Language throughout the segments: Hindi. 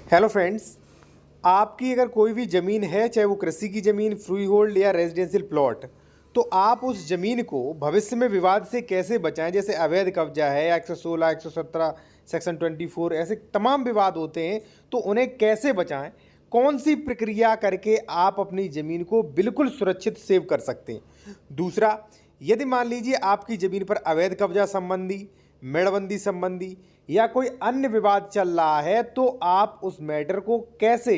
हेलो फ्रेंड्स, आपकी अगर कोई भी ज़मीन है, चाहे वो कृषि की ज़मीन, फ्री होल्ड या रेजिडेंशियल प्लॉट, तो आप उस ज़मीन को भविष्य में विवाद से कैसे बचाएं। जैसे अवैध कब्जा है या 116, 117, सेक्शन 24, ऐसे तमाम विवाद होते हैं, तो उन्हें कैसे बचाएं, कौन सी प्रक्रिया करके आप अपनी ज़मीन को बिल्कुल सुरक्षित सेव कर सकते हैं। दूसरा, यदि मान लीजिए आपकी ज़मीन पर अवैध कब्जा संबंधी, मेड़बंदी संबंधी या कोई अन्य विवाद चल रहा है, तो आप उस मैटर को कैसे,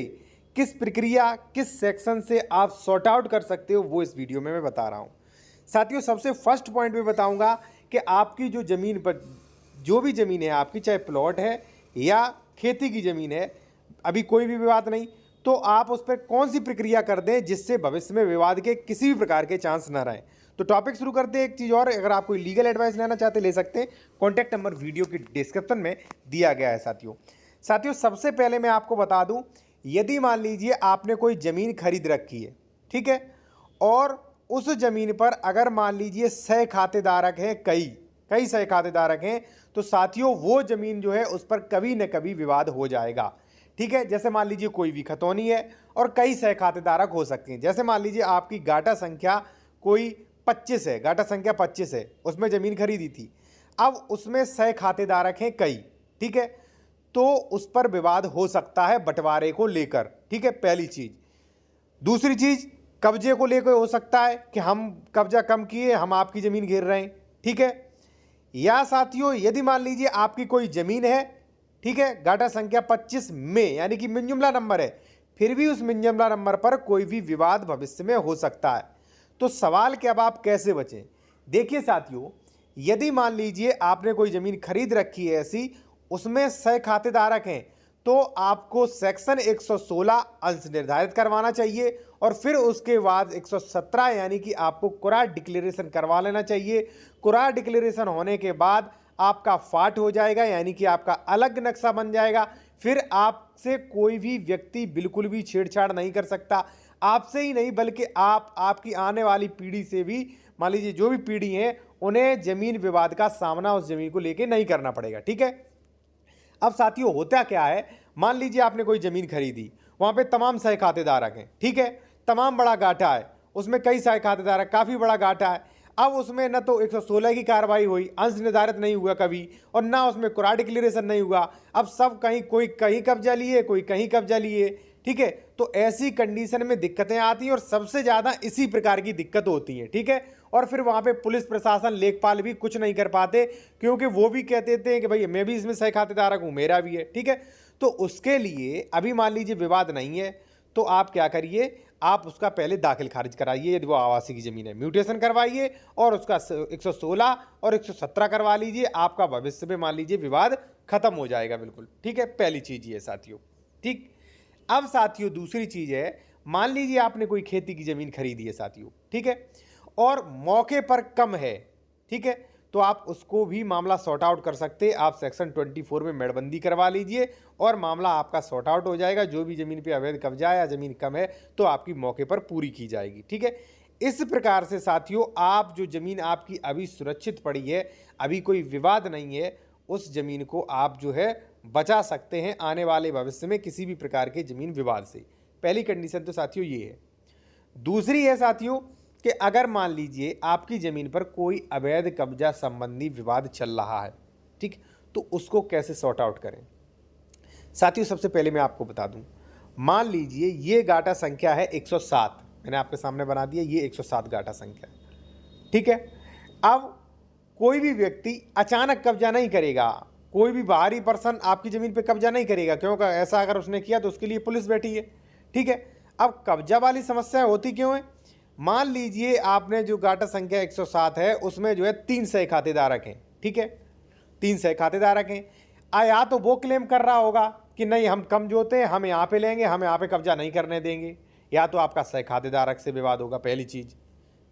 किस प्रक्रिया, किस सेक्शन से आप सॉर्ट आउट कर सकते हो, वो इस वीडियो में मैं बता रहा हूँ। साथियों, सबसे फर्स्ट पॉइंट में बताऊंगा कि आपकी जो ज़मीन पर, जो भी ज़मीन है आपकी, चाहे प्लॉट है या खेती की ज़मीन है, अभी कोई भी विवाद नहीं, तो आप उस पर कौन सी प्रक्रिया कर दें जिससे भविष्य में विवाद के किसी भी प्रकार के चांस न रहें। तो टॉपिक शुरू करते हैं। एक चीज़ और, अगर आप कोई लीगल एडवाइस लेना चाहते ले सकते हैं। कॉन्टैक्ट नंबर वीडियो की डिस्क्रिप्शन में दिया गया है। साथियों सबसे पहले मैं आपको बता दूं, यदि मान लीजिए आपने कोई ज़मीन खरीद रखी है, ठीक है, और उस ज़मीन पर अगर मान लीजिए सह खातेदारक हैं, कई सह खातेदारक हैं, तो साथियों वो ज़मीन जो है उस पर कभी न कभी विवाद हो जाएगा। ठीक है, जैसे मान लीजिए कोई भी खतौनी है और कई सह खातेदारक हो सकते हैं। जैसे मान लीजिए आपकी गाटा संख्या कोई 25 है, गाटा संख्या 25 है, उसमें ज़मीन खरीदी थी, अब उसमें सह खातेदारक हैं कई, ठीक है, तो उस पर विवाद हो सकता है बंटवारे को लेकर। ठीक है, पहली चीज़। दूसरी चीज़, कब्जे को लेकर हो सकता है कि हम कब्जा कम किए, हम आपकी ज़मीन घेर रहे हैं। ठीक है, या साथियों यदि मान लीजिए आपकी कोई ज़मीन है, ठीक है, गाटा संख्या 25 में, यानी कि मिनजुमला नंबर है, फिर भी उस मिनजुमला नंबर पर कोई भी विवाद भविष्य में हो सकता है। तो सवाल कि अब आप कैसे बचें। देखिए साथियों, यदि मान लीजिए आपने कोई ज़मीन खरीद रखी है ऐसी, उसमें सह खातेदारक हैं, तो आपको सेक्शन 116 अंश निर्धारित करवाना चाहिए और फिर उसके बाद 117 यानी कि आपको कुरा डिक्लेरेशन करवा लेना चाहिए। कुरा डिक्लेरेशन होने के बाद आपका फाट हो जाएगा, यानी कि आपका अलग नक्शा बन जाएगा। फिर आपसे कोई भी व्यक्ति बिल्कुल भी छेड़छाड़ नहीं कर सकता। आपसे ही नहीं बल्कि आपकी आने वाली पीढ़ी से भी, मान लीजिए जो भी पीढ़ी है, उन्हें जमीन विवाद का सामना उस जमीन को लेकर नहीं करना पड़ेगा। ठीक है, अब साथियों होता क्या है, मान लीजिए आपने कोई जमीन खरीदी, वहां पे तमाम सह खातेदारक हैं, ठीक है, तमाम बड़ा गाठा है, उसमें कई सह खातेदारक, काफी बड़ा गाठा है। अब उसमें न तो 116 की कार्रवाई हुई, अंश निर्धारित नहीं हुआ कभी, और ना उसमें कुरा डिक्लेरेशन नहीं हुआ। अब सब कहीं, कोई कहीं कब्जा लिए, कोई कहीं कब्जा लिए। ठीक है, तो ऐसी कंडीशन में दिक्कतें आती हैं और सबसे ज़्यादा इसी प्रकार की दिक्कत होती है। ठीक है, और फिर वहाँ पे पुलिस प्रशासन, लेखपाल भी कुछ नहीं कर पाते, क्योंकि वो भी कहते थे कि भाई मैं भी इसमें सह खातेदारक हूँ, मेरा भी है। ठीक है, तो उसके लिए अभी मान लीजिए विवाद नहीं है, तो आप क्या करिए, आप उसका पहले दाखिल खारिज कराइए। यदि वो आवासीय की ज़मीन है, म्यूटेशन करवाइए और उसका 116 और 117 करवा लीजिए। आपका भविष्य में मान लीजिए विवाद खत्म हो जाएगा बिल्कुल। ठीक है, पहली चीज़ ये साथियों। ठीक, अब साथियों दूसरी चीज़ है, मान लीजिए आपने कोई खेती की ज़मीन खरीदी है साथियों, ठीक है, और मौके पर कम है, ठीक है, तो आप उसको भी मामला सॉर्ट आउट कर सकते हैं। आप सेक्शन 24 में मेड़बंदी करवा लीजिए और मामला आपका सॉर्ट आउट हो जाएगा। जो भी ज़मीन पे अवैध कब्जा है या ज़मीन कम है, तो आपकी मौके पर पूरी की जाएगी। ठीक है, इस प्रकार से साथियों आप जो ज़मीन आपकी अभी सुरक्षित पड़ी है, अभी कोई विवाद नहीं है, उस ज़मीन को आप जो है बचा सकते हैं आने वाले भविष्य में किसी भी प्रकार के ज़मीन विवाद से। पहली कंडीशन तो साथियों ये है। दूसरी है साथियों कि अगर मान लीजिए आपकी ज़मीन पर कोई अवैध कब्जा संबंधी विवाद चल रहा है, ठीक, तो उसको कैसे सॉर्ट आउट करें। साथियों सबसे पहले मैं आपको बता दूं, मान लीजिए ये गाटा संख्या है 107, मैंने आपके सामने बना दिया, ये 107 गाटा संख्या है। ठीक है, अब कोई भी व्यक्ति अचानक कब्जा नहीं करेगा, कोई भी बाहरी पर्सन आपकी ज़मीन पे कब्जा नहीं करेगा, क्योंकि ऐसा अगर उसने किया तो उसके लिए पुलिस बैठी है। ठीक है, अब कब्जा वाली समस्या होती क्यों है, मान लीजिए आपने जो गाटा संख्या 107 है उसमें जो है 3 सह खातेदारक हैं। ठीक है, 3 सह खातेदारक हैं। या तो वो क्लेम कर रहा होगा कि नहीं हम कम जोते हैं, हम यहाँ पे लेंगे, हम यहाँ पे कब्जा नहीं करने देंगे, या तो आपका सह खातेदारक से विवाद होगा, पहली चीज़।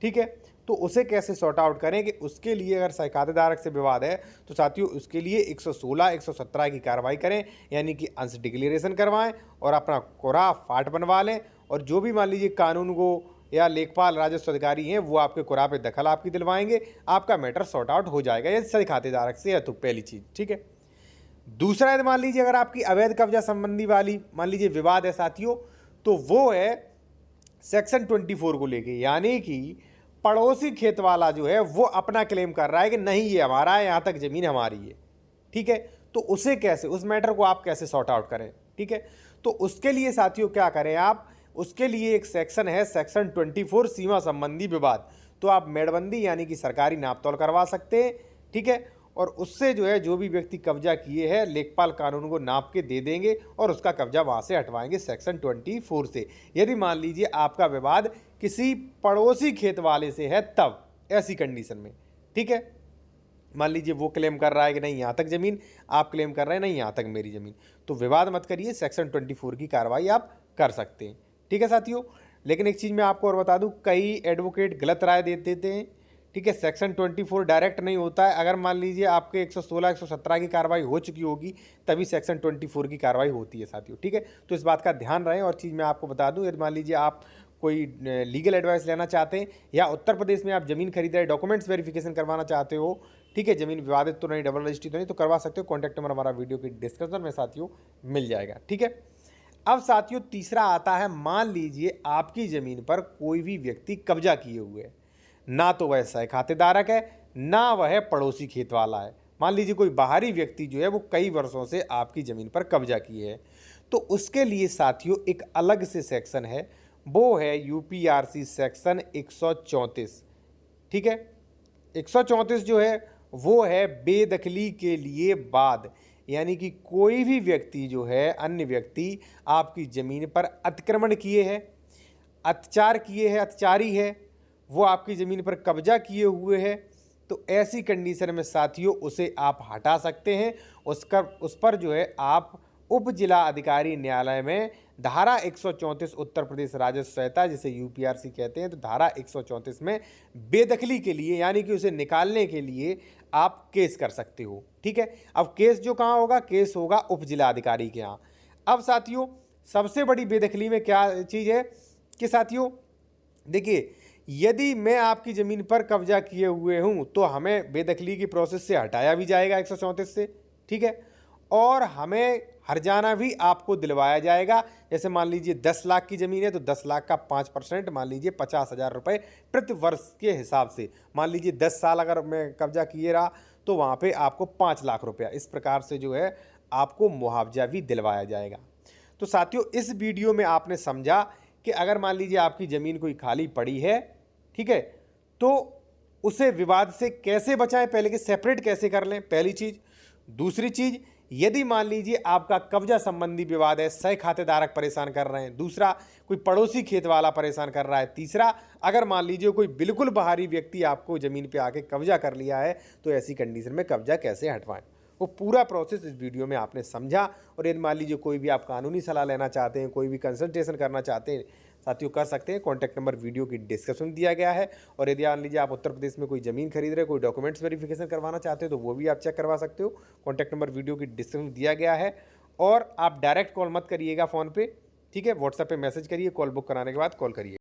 ठीक है, तो उसे कैसे सॉर्ट आउट करें कि उसके लिए अगर सह खातेदारक से विवाद है, तो साथियों उसके लिए 116, 117 की कार्रवाई करें, यानी कि अंश डिक्लेरेशन करवाएं और अपना कोरा फाट बनवा लें। और जो भी मान लीजिए कानून को या लेखपाल, राजस्व अधिकारी हैं, वो आपके कुरा पे दखल आपकी दिलवाएंगे, आपका मैटर सॉर्ट आउट हो जाएगा, या सही खातेदारक से है तो पहली चीज़। ठीक है, दूसरा यदि मान लीजिए अगर आपकी अवैध कब्जा संबंधी वाली मान लीजिए विवाद है साथियों, तो वो है सेक्शन 24 को लेके, यानी कि पड़ोसी खेत वाला जो है वो अपना क्लेम कर रहा है कि नहीं ये हमारा है, यहाँ तक जमीन हमारी है। ठीक है, तो उसे कैसे, उस मैटर को आप कैसे सॉर्ट आउट करें। ठीक है, तो उसके लिए साथियों क्या करें आप, उसके लिए एक सेक्शन है सेक्शन 24 सीमा संबंधी विवाद। तो आप मेड़बंदी यानी कि सरकारी नापतोल करवा सकते हैं। ठीक है, और उससे जो है जो भी व्यक्ति कब्जा किए हैं लेखपाल कानून को नाप के दे देंगे और उसका कब्जा वहाँ से हटवाएंगे सेक्शन 24 से। यदि मान लीजिए आपका विवाद किसी पड़ोसी खेत वाले से है तब ऐसी कंडीशन में। ठीक है, मान लीजिए वो क्लेम कर रहा है कि नहीं यहाँ तक ज़मीन, आप क्लेम कर रहे हैं नहीं यहाँ तक मेरी ज़मीन, तो विवाद मत करिए, सेक्शन 24 की कार्रवाई आप कर सकते हैं। ठीक है साथियों, लेकिन एक चीज़ मैं आपको और बता दूं, कई एडवोकेट गलत राय दे देते हैं। ठीक है, सेक्शन 24 डायरेक्ट नहीं होता है। अगर मान लीजिए आपके 116 117 की कार्रवाई हो चुकी होगी तभी सेक्शन 24 की कार्रवाई होती है साथियों। ठीक है, तो इस बात का ध्यान रहे। और चीज़ मैं आपको बता दूं, यदि मान लीजिए आप कोई लीगल एडवाइस लेना चाहते हैं या उत्तर प्रदेश में आप ज़मीन खरीद रहे, डॉक्यूमेंट्स वेरिफिकेशन करवाना चाहते हो, ठीक है, ज़मीन विवादित तो नहीं, डबल रजिस्ट्री तो नहीं, तो करवा सकते हो। कॉन्टैक्ट नंबर हमारा वीडियो की डिस्क्रिप्शन में साथियों मिल जाएगा। ठीक है, अब साथियों तीसरा आता है, मान लीजिए आपकी ज़मीन पर कोई भी व्यक्ति कब्जा किए हुए है, ना तो वह सह खातेदारक है ना वह पड़ोसी खेत वाला है। मान लीजिए कोई बाहरी व्यक्ति जो है वो कई वर्षों से आपकी ज़मीन पर कब्जा किए है, तो उसके लिए साथियों एक अलग से सेक्शन है, वो है यूपीआरसी सेक्शन 134। ठीक है, 134 जो है वो है बेदखली के लिए बाद, यानी कि कोई भी व्यक्ति जो है, अन्य व्यक्ति आपकी ज़मीन पर अतिक्रमण किए है, अत्याचार किए हैं, अत्याचारी है, वो आपकी ज़मीन पर कब्जा किए हुए है, तो ऐसी कंडीशन में साथियों उसे आप हटा सकते हैं। उस पर जो है आप उप जिला अधिकारी न्यायालय में धारा 134 उत्तर प्रदेश राजस्व संहिता जिसे यूपीआरसी कहते हैं, तो धारा 134 में बेदखली के लिए यानी कि उसे निकालने के लिए आप केस कर सकते हो। ठीक है, अब केस जो कहाँ होगा, केस होगा उप जिला अधिकारी के यहाँ। अब साथियों सबसे बड़ी बेदखली में क्या चीज़ है कि साथियों देखिए, यदि मैं आपकी ज़मीन पर कब्जा किए हुए हूँ तो हमें बेदखली की प्रोसेस से हटाया भी जाएगा 134 से। ठीक है, और हमें हर्जाना भी आपको दिलवाया जाएगा। जैसे मान लीजिए 10 लाख की ज़मीन है तो 10 लाख का 5% मान लीजिए 50,000 रुपये प्रति वर्ष के हिसाब से, मान लीजिए 10 साल अगर मैं कब्जा किए रहा तो वहाँ पे आपको 5 लाख रुपया इस प्रकार से जो है आपको मुआवजा भी दिलवाया जाएगा। तो साथियों इस वीडियो में आपने समझा कि अगर मान लीजिए आपकी ज़मीन कोई खाली पड़ी है, ठीक है, तो उसे विवाद से कैसे बचाएं, पहले के सेपरेट कैसे कर लें, पहली चीज़। दूसरी चीज़, यदि मान लीजिए आपका कब्जा संबंधी विवाद है, सह खातेदारक परेशान कर रहे हैं, दूसरा कोई पड़ोसी खेत वाला परेशान कर रहा है, तीसरा अगर मान लीजिए कोई बिल्कुल बाहरी व्यक्ति आपको ज़मीन पे आके कब्जा कर लिया है तो ऐसी कंडीशन में कब्जा कैसे हटवाएं, वो पूरा प्रोसेस इस वीडियो में आपने समझा। और यदि मान लीजिए कोई भी आप कानूनी सलाह लेना चाहते हैं, कोई भी कंसल्टेशन करना चाहते हैं साथियों कर सकते हैं। कॉन्टैक्ट नंबर वीडियो की डिस्क्रिप्शन में दिया गया है। और यदि मान लीजिए आप उत्तर प्रदेश में कोई ज़मीन खरीद रहे, कोई डॉक्यूमेंट्स वेरिफिकेशन करवाना चाहते हो तो वो भी आप चेक करवा सकते हो। कॉन्टैक्ट नंबर वीडियो की डिस्क्रिप्शन में दिया गया है। और आप डायरेक्ट कॉल मत करिएगा फ़ोन पे, ठीक है, व्हाट्सएप पे मैसेज करिए, कॉल बुक कराने के बाद कॉल करिए।